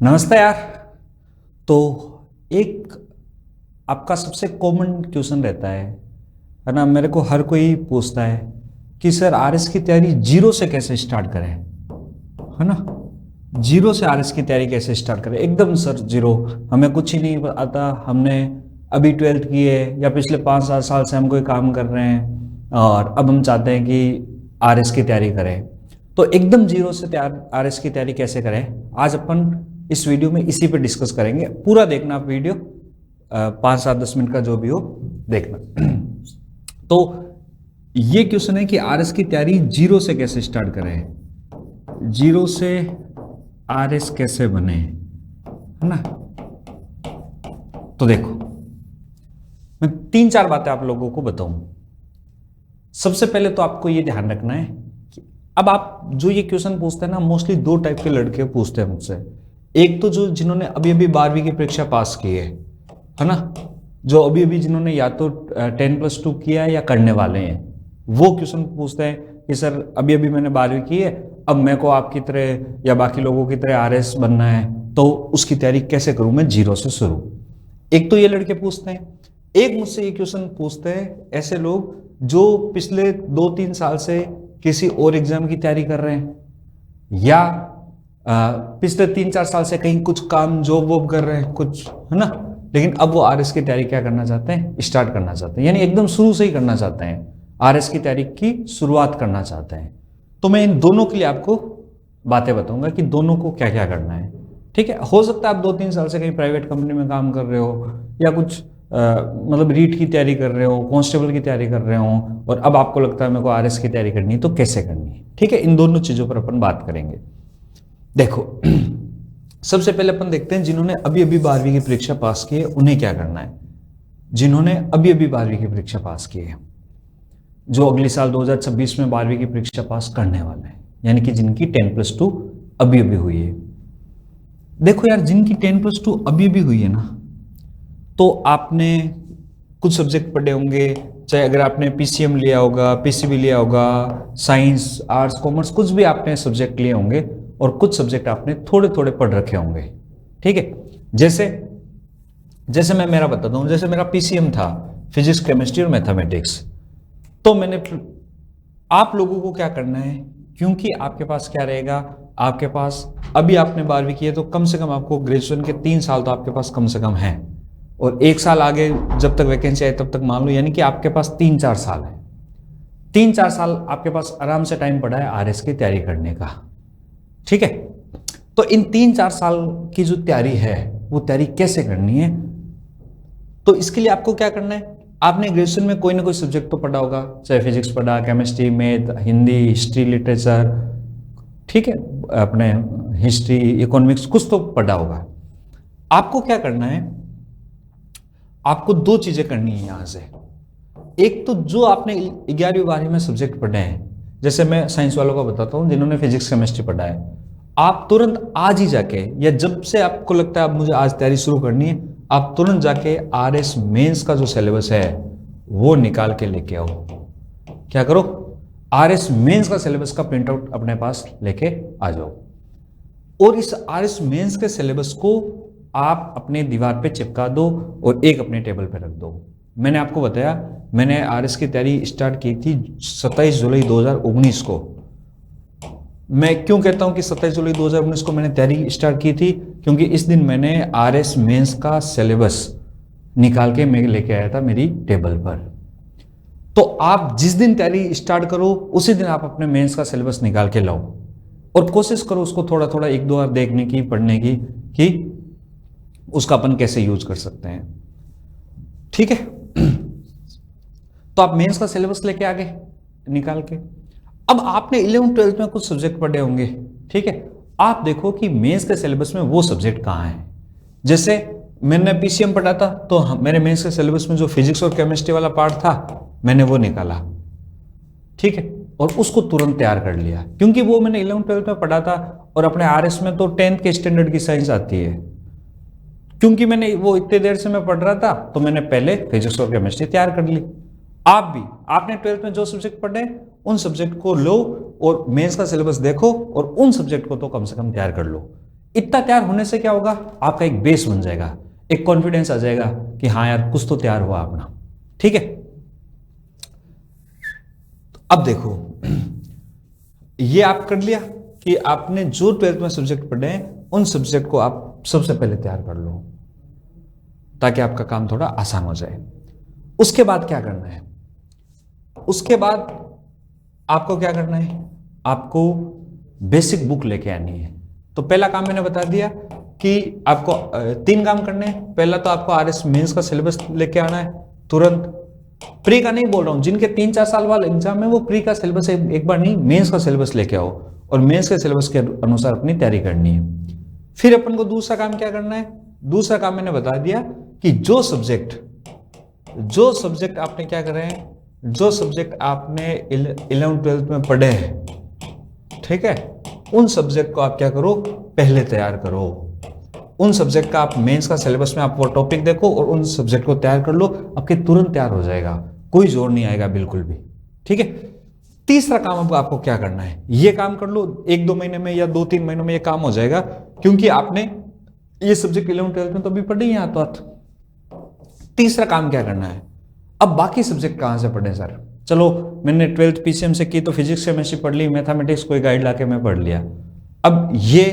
नमस्ते यार। तो एक आपका सबसे कॉमन क्वेश्चन रहता है ना। मेरे को हर कोई पूछता है कि सर आरएस की तैयारी जीरो से कैसे स्टार्ट करें, है ना। जीरो से आरएस की तैयारी कैसे स्टार्ट करें, एकदम सर जीरो, हमें कुछ ही नहीं आता, हमने अभी 12th की है या पिछले 5-7 साल से हम कोई काम कर रहे हैं और अब हम चाहते हैं कि आरएस की तैयारी करें। तो एकदम जीरो से आरएस की तैयारी कैसे करें, आज अपन इस वीडियो में इसी पे डिस्कस करेंगे। पूरा देखना आप वीडियो, 5-7-10 मिनट का जो भी हो देखना। तो ये क्वेश्चन है कि आरएस की तैयारी जीरो से कैसे स्टार्ट करें, जीरो से आरएस कैसे बने, है ना। तो देखो, मैं 3-4 बातें आप लोगों को बताऊं। सबसे पहले तो आपको ये ध्यान रखना है कि अब आप जो ये क्वेश्चन पूछते हैं ना, मोस्टली 2 टाइप के लड़के पूछते हैं मुझसे। एक तो जो जिन्होंने अभी अभी 12वीं की परीक्षा पास की है ना, जो अभी अभी जिन्होंने या तो 10+2 किया है या करने वाले हैं, वो क्वेश्चन पूछते हैं कि सर अभी अभी मैंने 12वीं की है, अब मेरे को आपकी तरह या बाकी लोगों की तरह आरएस बनना है, तो उसकी तैयारी कैसे करूं मैं जीरो से शुरू। एक तो ये लड़के पूछते हैं। एक मुझसे ये क्वेश्चन पूछते हैं ऐसे लोग जो पिछले 2-3 साल से किसी और एग्जाम की तैयारी कर रहे हैं, या पिछले 3-4 साल से कहीं कुछ काम जॉब वॉब कर रहे हैं कुछ, है ना, लेकिन अब वो आरएस की तैयारी क्या करना चाहते हैं, स्टार्ट करना चाहते हैं, यानी एकदम शुरू से ही करना चाहते हैं, आरएस की तैयारी की शुरुआत करना चाहते हैं। तो मैं इन दोनों के लिए आपको बातें बताऊंगा कि दोनों को क्या क्या करना है। ठीक है, हो सकता है आप 2-3 साल से कहीं प्राइवेट कंपनी में काम कर रहे हो, या कुछ मतलब रीट की तैयारी कर रहे हो, कांस्टेबल की तैयारी कर रहे हो, और अब आपको लगता है मेरे को आरएस की तैयारी करनी है, तो कैसे करनी है। ठीक है, इन दोनों चीजों पर अपन बात करेंगे। देखो, सबसे पहले अपन देखते हैं जिन्होंने अभी अभी 12वीं की परीक्षा पास की है उन्हें क्या करना है। जिन्होंने अभी अभी 12वीं की परीक्षा पास की है, जो अगले साल 2026 में 12वीं की परीक्षा पास करने वाले हैं, यानी कि जिनकी 10+2 अभी अभी हुई है। देखो यार, जिनकी 10+2 अभी अभी हुई है ना, तो आपने कुछ सब्जेक्ट पढ़े होंगे, चाहे अगर आपने पीसीएम लिया होगा, पीसीबी लिया होगा, साइंस, आर्ट्स, कॉमर्स, कुछ भी आपने सब्जेक्ट लिए होंगे, और कुछ सब्जेक्ट आपने थोड़े थोड़े पढ़ रखे होंगे। ठीक है, जैसे जैसे मैं मेरा बताता हूं, जैसे मेरा पीसीएम था, फिजिक्स, केमिस्ट्री और मैथमेटिक्स। तो मैंने, आप लोगों को क्या करना है, क्योंकि आपके पास क्या रहेगा, आपके पास अभी आपने 12वीं की है, तो कम से कम आपको ग्रेजुएशन के 3 साल तो आपके पास कम से कम है, और 1 साल आगे जब तक वैकेंसी आए तब तक मान लो, यानी कि आपके पास 3-4 साल है। 3-4 साल आपके पास आराम से टाइम पड़ा है आरएस की तैयारी करने का। ठीक है, तो इन 3-4 साल की जो तैयारी है, वो तैयारी कैसे करनी है। तो इसके लिए आपको क्या करना है, आपने ग्रेजुएशन में कोई ना कोई सब्जेक्ट तो पढ़ा होगा, चाहे फिजिक्स पढ़ा, chemistry, math, Hindi, history, literature, ठीक है, अपने हिस्ट्री, इकोनॉमिक्स, कुछ तो पढ़ा होगा। आपको क्या करना है, आपको 2 चीजें करनी है यहां से। एक तो जो आपने 11वीं 12वीं में सब्जेक्ट पढ़े हैं, जैसे मैं साइंस वालों को बताता हूं जिन्होंने फिजिक्स केमिस्ट्री पढ़ा है, आप तुरंत आज ही जाके, या जब से आपको लगता है अब मुझे आज तैयारी शुरू करनी है, आप तुरंत जाके आरएस मेंस का जो सिलेबस है वो निकाल के लेके आओ। क्या करो, आरएस मेंस का सिलेबस का प्रिंट आउट अपने पास लेके आ जाओ, और इस आरएस मेंस के सिलेबस को आप अपने दीवार पे चिपका दो और एक अपने टेबल पे रख दो। मैंने आपको बताया, मैंने आरएस की तैयारी स्टार्ट की थी 27 जुलाई 2019 को। मैं क्यों कहता हूं कि 27 जुलाई 2019 को मैंने तैयारी स्टार्ट की थी, क्योंकि इस दिन मैंने आरएस मेंस का सिलेबस निकाल के मैं लेके आया था मेरी टेबल पर। तो आप जिस दिन तैयारी स्टार्ट करो उसी दिन आप अपने मेंस का सिलेबस निकाल के लाओ, और कोशिश करो उसको थोड़ा थोड़ा 1-2 बार देखने की, पढ़ने की, कि उसका अपन कैसे यूज कर सकते हैं। ठीक है, तो आप मेंस का सिलेबस लेके आ गए निकाल के। अब आपने 11th-12th में कुछ सब्जेक्ट पढ़े होंगे, ठीक है, आप देखो कि मेंस के सिलेबस में वो सब्जेक्ट कहां है। जैसे मैंने पीसीएम पढ़ा था, तो मेरे मेंस के सिलेबस में जो फिजिक्स और केमिस्ट्री वाला पार्ट था, मैंने वो निकाला। ठीक है, और उसको तुरंत तैयार कर लिया, क्योंकि वो मैंने 11th-12th में पढ़ा था, और अपने आरएस में तो 10th के स्टैंडर्ड की साइंस आती है। क्योंकि मैंने वो इतने देर से मैं पढ़ रहा था, तो मैंने पहले फिजिक्स और केमिस्ट्री तैयार कर ली। आप भी, आपने 12th में जो सब्जेक्ट पढ़े उन सब्जेक्ट को लो और मेंस का सिलेबस देखो, और उन सब्जेक्ट को तो कम से कम तैयार कर लो। इतना तैयार होने से क्या होगा, आपका एक बेस बन जाएगा, एक कॉन्फिडेंस आ जाएगा कि हाँ यार कुछ तो तैयार हुआ अपना। ठीक है, अब देखो ये आप कर लिया कि आपने जो 12th में सब्जेक्ट पढ़े हैं उन सब्जेक्ट को आप सबसे पहले तैयार कर लो ताकि आपका काम थोड़ा आसान हो जाए। उसके बाद क्या करना है, उसके बाद आपको क्या करना है, आपको बेसिक बुक लेके आनी है। तो पहला काम मैंने बता दिया कि आपको 3 काम करने हैं। पहला तो आपको आरएस मेंस का सिलेबस लेके आना है तुरंत। प्री का नहीं बोल रहा हूं, जिनके 3-4 साल वाले एग्जाम है वो प्री का सिलेबस एक बार नहीं, मेंस का सिलेबस लेके आओ और मेंस के सिलेबस के अनुसार अपनी तैयारी करनी है। फिर अपन को दूसरा काम क्या करना है, दूसरा काम मैंने बता दिया कि जो सब्जेक्ट आपने क्या करे हैं, जो सब्जेक्ट आपने 11th-12th में पढ़े हैं, ठीक है, उन सब्जेक्ट को आप क्या करो, पहले तैयार करो। उन सब्जेक्ट का आप मेंस का सिलेबस में आप वो टॉपिक देखो और उन सब्जेक्ट को तैयार कर लो, आपके तुरंत तैयार हो जाएगा, कोई जोर नहीं आएगा बिल्कुल भी। ठीक है, तीसरा काम अब आपको क्या करना है, ये काम कर लो 1-2 महीने में या 2-3 महीनों में ये काम हो जाएगा, क्योंकि आपने ये सब्जेक्ट 11th-12th में तो अभी पढ़े ही हाथ तो हाथ। तीसरा काम क्या करना है, अब बाकी सब्जेक्ट कहां से पढ़े सर, चलो मैंने 12th पीसीएम से की तो फिजिक्स केमिस्ट्री पढ़ ली, मैथमेटिक्स कोई गाइड लाके मैं पढ़ लिया। अब ये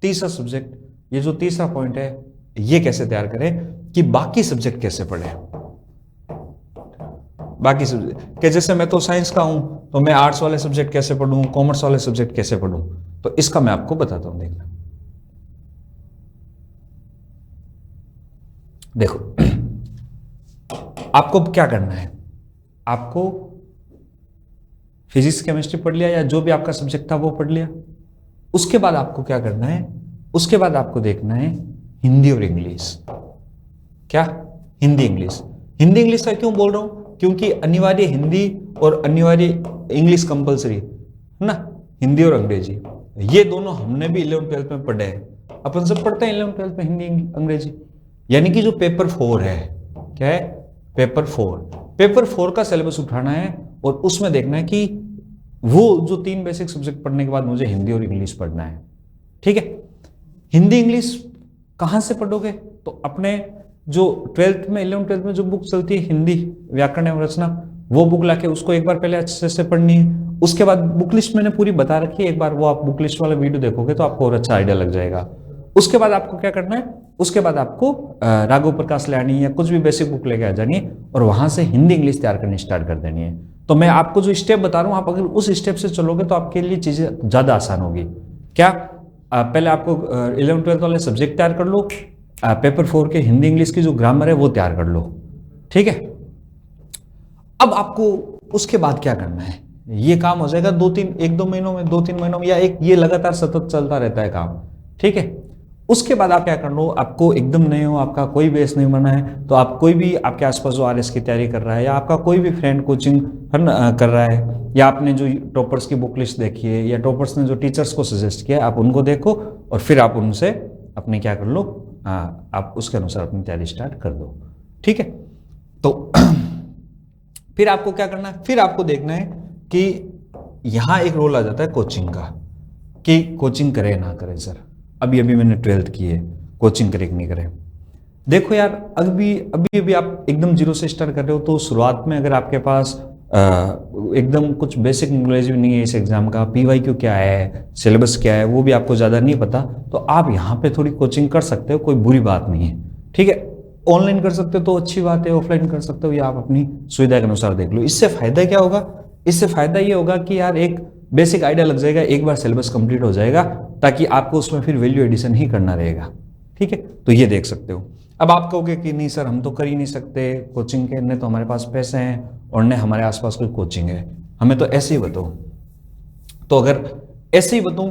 तीसरा सब्जेक्ट, ये जो तीसरा पॉइंट है, ये कैसे तैयार करें कि बाकी सब्जेक्ट कैसे पढ़े। बाकी सब्जेक्ट कि जैसे मैं तो साइंस का हूं तो मैं आर्ट्स वाले सब्जेक्ट कैसे पढ़ूं, कॉमर्स वाले सब्जेक्ट कैसे पढ़ूं, तो इसका मैं आपको बताता हूं। देखो आपको क्या करना है, आपको फिजिक्स केमिस्ट्री पढ़ लिया या जो भी आपका सब्जेक्ट था वो पढ़ लिया। उसके बाद आपको क्या करना है, उसके बाद आपको देखना है हिंदी और इंग्लिश। क्या, हिंदी इंग्लिश। हिंदी इंग्लिश का क्यों बोल रहा हूं, क्योंकि अनिवार्य हिंदी और अनिवार्य इंग्लिश कंपलसरी है ना, हिंदी और अंग्रेजी, ये दोनों हमने भी 11th-12th में पढ़े हैं। अपन सब पढ़ते हैं 11th-12th में हिंदी अंग्रेजी। यानी कि जो पेपर 4 है, क्या है, पेपर 4 का सिलेबस उठाना है और उसमें देखना है कि वो जो 3 बेसिक सब्जेक्ट पढ़ने के बाद मुझे हिंदी और इंग्लिश पढ़ना है। ठीक है, हिंदी इंग्लिश कहां से पढ़ोगे, तो अपने जो 12th में 11th-12th में जो बुक चलती है हिंदी व्याकरण एवं रचना, वो बुक लाके उसको एक बार पहले अच्छे से पढ़नी है। उसके बाद बुक लिस्ट मैंने पूरी बता रखी है, एक बार वो आप बुक लिस्ट वाला वीडियो देखोगे तो आपको और अच्छा आइडिया लग जाएगा। उसके बाद आपको क्या करना है, उसके बाद आपको राघव प्रकाश ले आनी है या कुछ भी बेसिक बुक लेके आ जानी है और वहां से हिंदी इंग्लिश तैयार करनी स्टार्ट कर देनी है। तो मैं आपको जो स्टेप बता रहा हूं, आप अगर उस स्टेप से चलोगे तो आपके लिए चीजें ज्यादा आसान होगी। क्या, पहले आपको 11th-12th वाले सब्जेक्ट तैयार कर लो, पेपर 4 के हिंदी इंग्लिश की जो ग्रामर है वो तैयार कर लो। ठीक है, अब आपको उसके बाद क्या करना है, ये काम हो जाएगा 1-2 महीनों में, 2-3 महीनों में, या एक ये लगातार सतत चलता रहता है काम। ठीक है, उसके बाद आप क्या कर लो, आपको एकदम नए हो, आपका कोई बेस नहीं बना है, तो आप कोई भी आपके आसपास जो आरएस की तैयारी कर रहा है या आपका कोई भी फ्रेंड कोचिंग कर रहा है, या आपने जो टॉपर्स की बुक लिस्ट देखी है या टॉपर्स ने जो टीचर्स को सजेस्ट किया, आप उनको देखो और फिर आप उनसे अपने क्या कर लो, आप उसके अनुसार अपनी तैयारी स्टार्ट कर दो। ठीक है, तो फिर आपको क्या करना है, फिर आपको देखना है कि यहां एक रोल आ जाता है कोचिंग का, कि कोचिंग करे ना करे सर, अभी मैंने 12th की है, कोचिंग करे कि नहीं करे। देखो यार, अभी आप एकदम जीरो से स्टार्ट कर रहे हो तो शुरुआत में अगर आपके पास एकदम कुछ बेसिक नॉलेज भी नहीं है इस एग्जाम का, PYQ क्या है, सिलेबस क्या है, वो भी आपको ज़्यादा नहीं पता, तो आप यहाँ पे थोड़ी कोचिंग कर सकते हो, कोई बुरी बात नहीं है। ठीक है, ऑनलाइन कर सकते हो तो अच्छी बात है, ऑफलाइन कर सकते हो, या आप अपनी सुविधा के अनुसार देख लो। इससे फायदा क्या होगा, इससे फायदा ये होगा कि यार एक बेसिक आइडिया लग जाएगा, एक बार सिलेबस कंप्लीट हो जाएगा, ताकि आपको उसमें फिर वैल्यू एडिशन ही करना रहेगा। ठीक है, तो ये देख सकते हो। अब आप कहोगे कि नहीं सर हम तो कर ही नहीं सकते कोचिंग के, न तो हमारे पास पैसे हैं और न हमारे आसपास कोई कोचिंग है, हमें तो ऐसे ही बताओ। तो अगर ऐसे ही बताऊं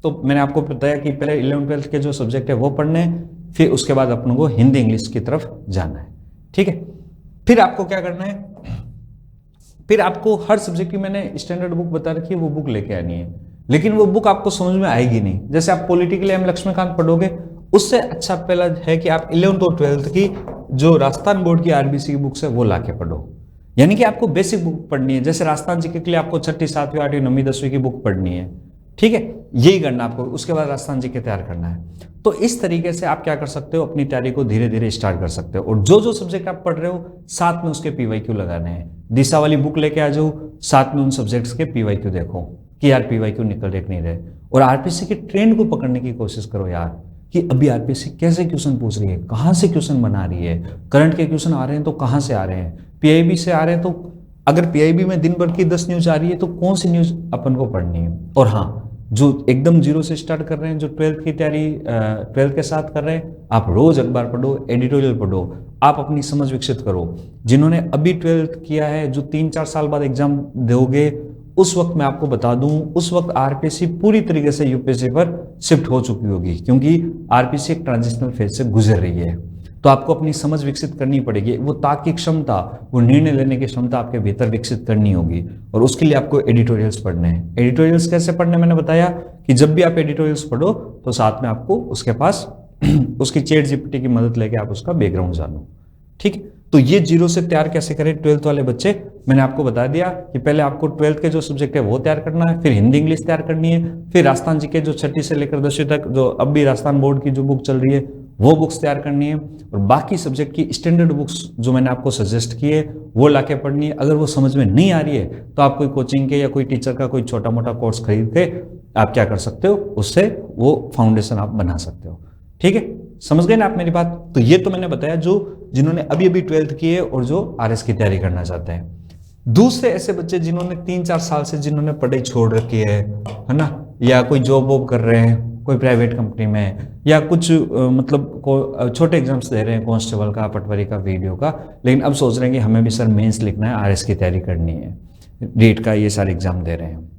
तो मैंने आपको बताया कि पहले 11th-12th के जो सब्जेक्ट है वो पढ़ने हैं, फिर उसके बाद अपन को हिंदी इंग्लिश की तरफ जाना है। ठीक है, फिर आपको क्या करना है, फिर आपको हर सब्जेक्ट की मैंने स्टैंडर्ड बुक बता रखी है, वो बुक लेके आनी है, लेकिन वो बुक आपको समझ में आएगी नहीं। जैसे आप पॉलिटिकल एम लक्ष्मीकांत पढ़ोगे, उससे अच्छा पहला है कि आप 11th और 12th की जो राजस्थान बोर्ड की आरबीसी की बुक्स है वो लाके पढ़ो। यानी कि आपको बेसिक बुक पढ़नी है, जैसे राजस्थान जीके के लिए आपको 6ठी, 7वीं, 8वीं, 9वीं, 10वीं की बुक पढ़नी है। ठीक है, यही करना आपको, उसके बाद राजस्थान जी के तैयार करना है। तो इस तरीके से आप क्या कर सकते हो, अपनी तैयारी को धीरे धीरे स्टार्ट कर सकते हो। और जो जो सब्जेक्ट आप पढ़ रहे हो साथ में उसके पीवाईक्यू लगाने हैं। दिशा वाली बुक लेके आ जाओ, साथ में उन सब्जेक्ट्स के पीवाईक्यू देखो कि यार पीवाईक्यू निकल रहे नहीं रहे। और आरपीएससी के ट्रेंड को पकड़ने की कोशिश करो यार, कि अभी आरपीएससी कैसे क्वेश्चन पूछ रही है, कहाँ से क्वेश्चन बना रही है, करंट के क्वेश्चन आ रहे हैं तो कहाँ से आ रहे हैं, पीआईबी से आ रहे हैं तो अगर पीआईबी में दिन भर की 10 न्यूज आ रही है तो कौन सी न्यूज अपन को पढ़नी है। और हाँ, जो एकदम जीरो से स्टार्ट कर रहे हैं, जो 12th की तैयारी 12th के साथ कर रहे हैं, आप रोज अखबार पढ़ो, एडिटोरियल पढ़ो, आप अपनी समझ विकसित करो। जिन्होंने अभी 12th किया है, जो 3-4 साल बाद एग्जाम दोगे, उस वक्त मैं आपको बता दूं, उस वक्त आरपीएससी पूरी तरीके से यूपीएससी पर शिफ्ट हो चुकी होगी, क्योंकि आरपीएससी एक ट्रांजिशनल फेज से गुजर रही है। तो आपको अपनी समझ विकसित करनी पड़ेगी, वो तार्किक क्षमता, वो निर्णय लेने की क्षमता आपके भीतर विकसित करनी होगी। और उसके लिए आपको एडिटोरियल्स पढ़ने हैं। एडिटोरियल्स कैसे पढ़ने, मैंने बताया कि जब भी आप एडिटोरियल्स पढ़ो तो साथ में आपको उसके पास उसकी चैट जीपीटी की मदद लेके आप उसका बैकग्राउंड जानो। ठीक है, तो ये जीरो से तैयार कैसे करें 12th वाले बच्चे, मैंने आपको बता दिया कि पहले आपको 12th के जो सब्जेक्ट है वो तैयार करना है, फिर हिंदी इंग्लिश तैयार करनी है, फिर राजस्थान जी के जो 6ठी से लेकर 10वीं तक जो अब भी राजस्थान बोर्ड की जो बुक चल रही है वो बुक्स तैयार करनी है, और बाकी सब्जेक्ट की स्टैंडर्ड बुक्स जो मैंने आपको सजेस्ट की है वो लाके पढ़नी है। अगर वो समझ में नहीं आ रही है तो आप कोई कोचिंग के या कोई टीचर का कोई छोटा मोटा कोर्स खरीद के आप क्या कर सकते हो, उससे वो फाउंडेशन आप बना सकते हो। ठीक है, समझ गए ना आप मेरी बात। तो ये तो मैंने बताया जो जिन्होंने अभी अभी 12th की है और जो आरएस की तैयारी करना चाहते हैं। दूसरे ऐसे बच्चे जिन्होंने 3-4 साल से जिन्होंने पढ़ाई छोड़ रखी है ना, या कोई जॉब वॉब कर रहे हैं कोई प्राइवेट कंपनी में, या कुछ मतलब छोटे एग्जाम्स दे रहे हैं, कांस्टेबल का, पटवारी का, वीडियो का, लेकिन अब सोच रहे हैं कि हमें भी सर मेंस लिखना है, आरएस की तैयारी करनी है, रीट का, ये सारे एग्जाम दे रहे हैं।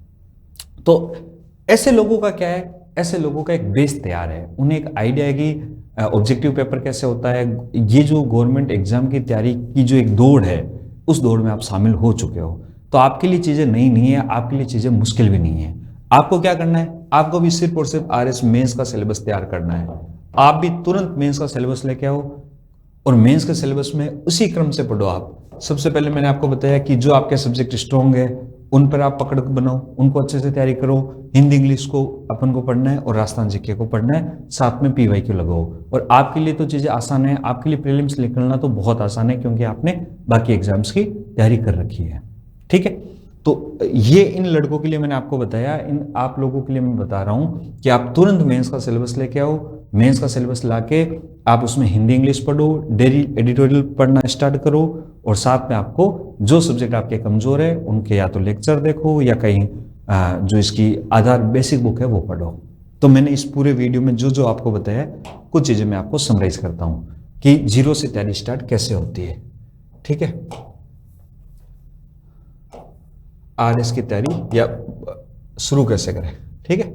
तो ऐसे लोगों का क्या है, ऐसे लोगों का एक बेस तैयार है, उन्हें एक आइडिया है कि ऑब्जेक्टिव पेपर कैसे होता है। ये जो गवर्नमेंट एग्जाम की तैयारी की जो एक दौड़ है, उस दौड़ में आप शामिल हो चुके हो, तो आपके लिए चीजें नई नहीं है, आपके लिए चीजें मुश्किल भी नहीं है। आपको क्या करना है, आपको भी सिर्फ और सिर्फ आरएस मेंस का सिलेबस तैयार करना है। आप भी तुरंत मेंस का सिलेबस लेके आओ और मेंस के सिलेबस में उसी क्रम से पढ़ो। आप सबसे पहले मैंने आपको बताया कि जो आपके सब्जेक्ट स्ट्रॉन्ग है उन पर आप पकड़ बनाओ, उनको अच्छे से तैयारी करो। हिंदी इंग्लिश को अपन को पढ़ना है और राजस्थान जीके को पढ़ना है, साथ में पीवाईक्यू लगाओ। और आपके लिए तो चीजें आसान है, आपके लिए प्रीलिम्स निकलना तो बहुत आसान है, क्योंकि आपने बाकी एग्जाम्स की तैयारी कर रखी है। ठीक है, तो ये इन लड़कों के लिए मैंने आपको बताया, इन आप लोगों के लिए मैं बता रहा हूं कि आप तुरंत मेंस का सिलेबस लेके आओ। मेंस का सिलेबस लाके आप उसमें हिंदी इंग्लिश पढ़ो, डेली एडिटोरियल पढ़ना स्टार्ट करो, और साथ में आपको जो सब्जेक्ट आपके कमजोर है उनके या तो लेक्चर देखो या कहीं जो इसकी आधार बेसिक बुक है वो पढ़ो। तो मैंने इस पूरे वीडियो में जो जो आपको बताया, कुछ चीजें मैं आपको समराइज करता हूं कि जीरो से तैयारी स्टार्ट कैसे होती है। ठीक है, आरएस की तैयारी या शुरू कैसे करें। ठीक है,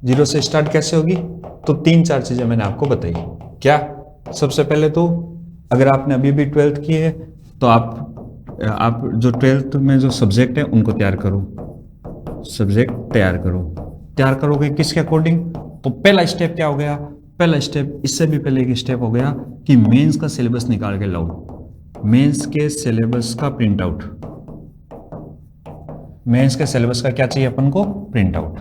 जीरो से स्टार्ट कैसे होगी, तो 3-4 चीजें मैंने आपको बताई। क्या, सबसे पहले तो अगर आपने अभी भी 12th की है तो आप जो 12th में जो सब्जेक्ट है उनको तैयार करो, सब्जेक्ट तैयार करो। तैयार करोगे किसके अकॉर्डिंग, तो पहला स्टेप क्या हो गया, पहला स्टेप, इससे भी पहले एक स्टेप हो गया कि मेंस का सिलेबस निकाल के लाओ। मेंस के सिलेबस का प्रिंट आउट, मेंस के सिलेबस का क्या चाहिए अपन को, प्रिंट आउट।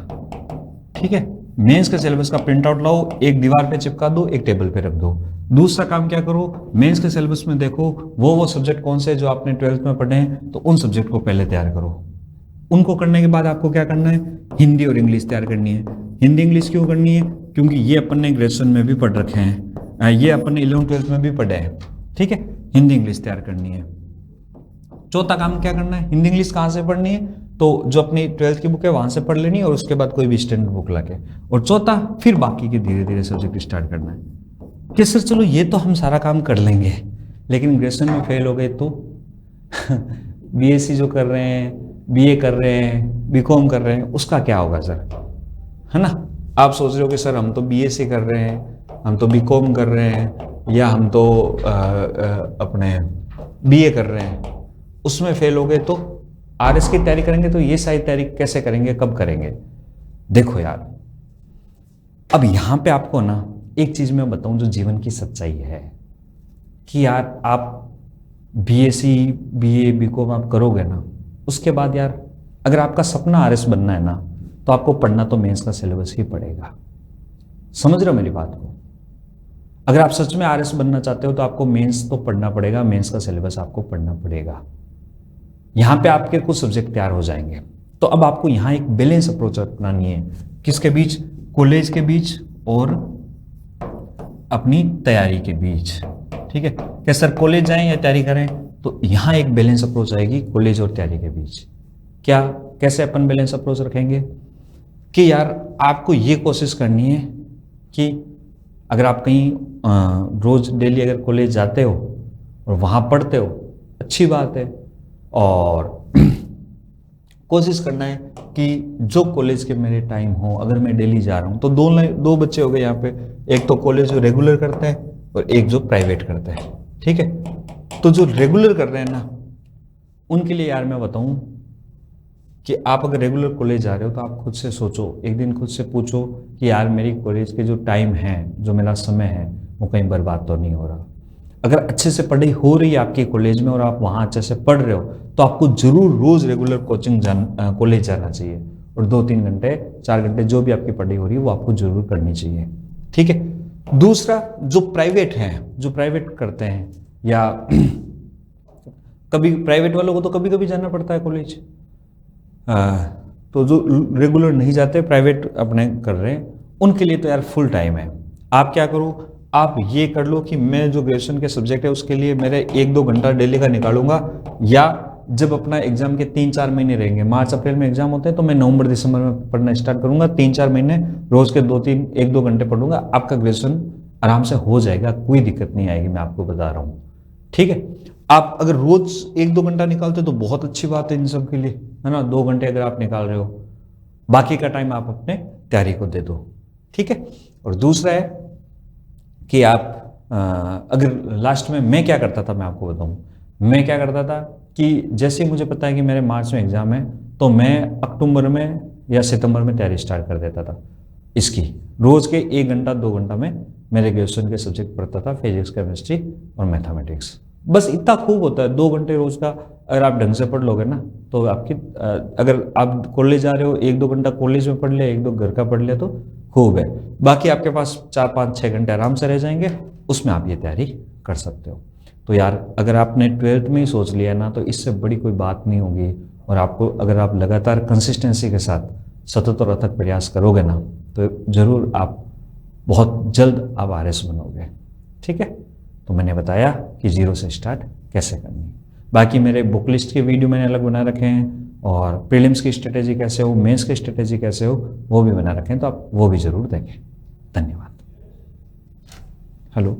ठीक है, मेंस के सिलेबस का प्रिंट आउट लाओ, एक दीवार पे चिपका दो, एक टेबल पे रख दो। दूसरा काम क्या करो, मेंस के सिलेबस में देखो वो सब्जेक्ट कौन से जो आपने 12th में पढ़े हैं, तो उन सब्जेक्ट को पहले तैयार करो। उनको करने के बाद आपको क्या करना है, हिंदी और इंग्लिश तैयार करनी है। हिंदी इंग्लिश क्यों करनी है, क्योंकि ये अपन ने ग्रेजुएशन में भी पढ़ रखे हैं, ये अपन ने 11th-12th में भी पढ़े हैं। ठीक है, हिंदी इंग्लिश तैयार करनी है। चौथा काम क्या करना है, हिंदी इंग्लिश कहाँ से पढ़नी है, तो जो अपनी 12th की बुक है वहां से पढ़ लेनी है, और उसके बाद कोई भी स्टैंडर्ड बुक लाके। और चौथा, फिर बाकी के धीरे धीरे सब्जेक्ट स्टार्ट करना है कि सर चलो ये तो हम सारा काम कर लेंगे, लेकिन ग्रेजुएशन में फेल हो गए तो बीएससी जो कर रहे हैं, बीए कर रहे हैं, बीकॉम कर रहे हैं, उसका क्या होगा सर, है ना। आप सोच रहे हो कि सर हम तो बीएससी कर रहे हैं, हम तो बीकॉम कर रहे हैं, या हम तो अपने बीए कर रहे हैं, उसमें फेल हो गए तो आरएस की तैयारी करेंगे तो ये सारी तैयारी कैसे करेंगे, कब करेंगे। देखो यार, अब यहां पे आपको ना एक चीज मैं बताऊं जो जीवन की सच्चाई है, कि यार आप बीएससी, बीए, बीकॉम आप करोगे ना, उसके बाद यार अगर आपका सपना आरएस बनना है ना, तो आपको पढ़ना तो मेंस का सिलेबस ही पड़ेगा। समझ रहे हो मेरी बात को? अगर आप सच में आरएस बनना चाहते हो तो आपको मेंस तो पढ़ना पड़ेगा, मेंस का सिलेबस आपको पढ़ना पड़ेगा। यहां पे आपके कुछ सब्जेक्ट तैयार हो जाएंगे। तो अब आपको यहां एक बैलेंस अप्रोच अपनानी है, किसके बीच? कॉलेज के बीच और अपनी तैयारी के बीच। ठीक है, क्या सर कॉलेज जाएं या तैयारी करें? तो यहां एक बैलेंस अप्रोच आएगी कॉलेज और तैयारी के बीच। क्या, कैसे अपन बैलेंस अप्रोच रखेंगे कि यार आपको ये कोशिश करनी है कि अगर आप कहीं रोज डेली अगर कॉलेज जाते हो और वहां पढ़ते हो, अच्छी बात है, और कोशिश करना है कि जो कॉलेज के मेरे टाइम हो, अगर मैं डेली जा रहा हूं तो दो बच्चे हो गए यहाँ पे, एक तो कॉलेज जो रेगुलर करते हैं और एक जो प्राइवेट करते हैं। ठीक है, तो जो रेगुलर कर रहे हैं ना, उनके लिए यार मैं बताऊं कि आप अगर रेगुलर कॉलेज जा रहे हो तो आप खुद से सोचो, एक दिन खुद से पूछो कि यार मेरी कॉलेज के जो टाइम है, जो मेरा समय है, वो कहीं बर्बाद तो नहीं हो रहा। अगर अच्छे से पढ़ाई हो रही है आपकी कॉलेज में और आप वहाँ अच्छे से पढ़ रहे हो, तो आपको जरूर रोज रेगुलर कॉलेज जाना चाहिए, और 2-3 घंटे 4 घंटे जो भी आपकी पढ़ाई हो रही है वो आपको जरूर करनी चाहिए। ठीक है। दूसरा, जो प्राइवेट है, जो प्राइवेट करते हैं, या कभी प्राइवेट वालों को तो कभी कभी जाना पड़ता है कॉलेज, तो जो रेगुलर नहीं जाते, प्राइवेट अपने कर रहे हैं, उनके लिए तो यार फुल टाइम है। आप क्या करो, आप ये कर लो कि मैं जो ग्रेजुएशन के सब्जेक्ट है उसके लिए मेरे 1-2 घंटा डेली का निकालूंगा, या जब अपना एग्जाम के 3-4 महीने रहेंगे, मार्च अप्रैल में एग्जाम होते हैं, तो मैं नवंबर दिसंबर में पढ़ना स्टार्ट करूंगा, 3-4 महीने रोज के 1-2 घंटे पढ़ूंगा, आपका ग्रेजुएशन आराम से हो जाएगा, कोई दिक्कत नहीं आएगी, मैं आपको बता रहा हूँ। ठीक है, आप अगर रोज 1-2 घंटा निकालते तो बहुत अच्छी बात है इन सब के लिए, है ना। 2 घंटे अगर आप निकाल रहे हो, बाकी का टाइम आप अपने तैयारी को दे दो। ठीक है। और दूसरा है कि आप अगर लास्ट में मैं क्या करता था, मैं आपको बताऊं, मैं क्या करता था कि जैसे ही मुझे पता है कि मेरे मार्च में एग्जाम है, तो मैं अक्टूबर में या सितंबर में तैयारी स्टार्ट कर देता था इसकी। रोज के 1 घंटा 2 घंटा में मेरे ग्रेजुएशन के सब्जेक्ट पढ़ता था, फिजिक्स, केमिस्ट्री और मैथमेटिक्स। बस इतना खूब होता है, 2 घंटे रोज का अगर आप ढंग से पढ़ लोगे ना, तो आपकी अगर आप कॉलेज जा रहे हो, 1-2 घंटा कॉलेज में पढ़ लिया, 1-2 घर का पढ़ लिया तो खूब है। बाकी आपके पास 4-5-6 घंटे आराम से रह जाएंगे, उसमें आप ये तैयारी कर सकते हो। तो यार अगर आपने 12th में ही सोच लिया ना, तो इससे बड़ी कोई बात नहीं होगी, और आपको अगर आप लगातार कंसिस्टेंसी के साथ सतत और अथक प्रयास करोगे ना, तो जरूर आप बहुत जल्द आप आरएस बनोगे। ठीक है, तो मैंने बताया कि 0 से स्टार्ट कैसे करनी है। बाकी मेरे बुक लिस्ट के वीडियो मैंने अलग बना रखे हैं, और प्रीलिम्स की स्ट्रेटेजी कैसे हो, मेंस की स्ट्रेटेजी कैसे हो, वो भी बना रखे हैं, तो आप वो भी जरूर देखें। धन्यवाद। हेलो।